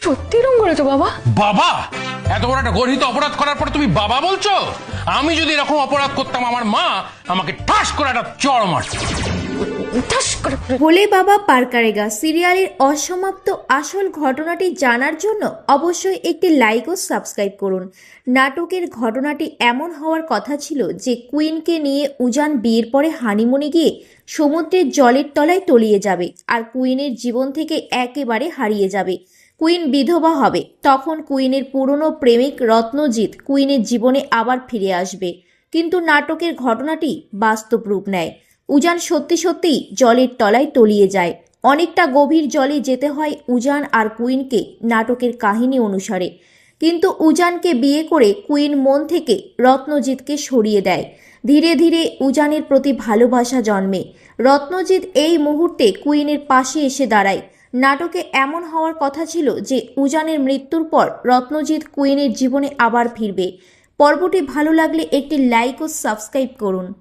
সত্যি রং করেছো বাবা? বাবা, এত বড় একটা গর্হিত অপরাধ করার পর তুমি বাবা বলছো? আমি যদি এরকম অপরাধ করতাম আমার মা আমাকে ঠাস করে একটা চড় মারত। ভোলে বাবা পার করেগা সিরিয়ালের অসমাপ্ত আসল ঘটনাটি জানার জন্য অবশ্যই একটি লাইক ও সাবস্ক্রাইব করুন। নাটকের ঘটনাটি এমন হওয়ার কথা ছিল যে কুইনকে নিয়ে উজান বিয়ের পরে হানিমুনে গিয়ে সমুদ্রের জলের তলায় তলিয়ে যাবে আর কুইনের জীবন থেকে একেবারে হারিয়ে যাবে। কুইন বিধবা হবে, তখন কুইনের পুরনো প্রেমিক রত্নজিৎ কুইনের জীবনে আবার ফিরে আসবে। কিন্তু নাটকের ঘটনাটি বাস্তব রূপ নেয়। উজান সত্যি সত্যিই জলের তলায় তলিয়ে যায়। অনেকটা গভীর জলে যেতে হয় উজান আর কুইনকে নাটকের কাহিনী অনুসারে। কিন্তু উজানকে বিয়ে করে কুইন মন থেকে রত্নজিৎকে সরিয়ে দেয়। ধীরে ধীরে উজানের প্রতি ভালোবাসা জন্মে। রত্নজিৎ এই মুহূর্তে কুইনের পাশে এসে দাঁড়ায়। নাটকে এমন হওয়ার কথা ছিল যে উজানের মৃত্যুর পর রত্নজিৎ কুইনের জীবনে আবার ফিরবে। পর্বটি ভালো লাগলে একটি লাইক ও সাবস্ক্রাইব করুন।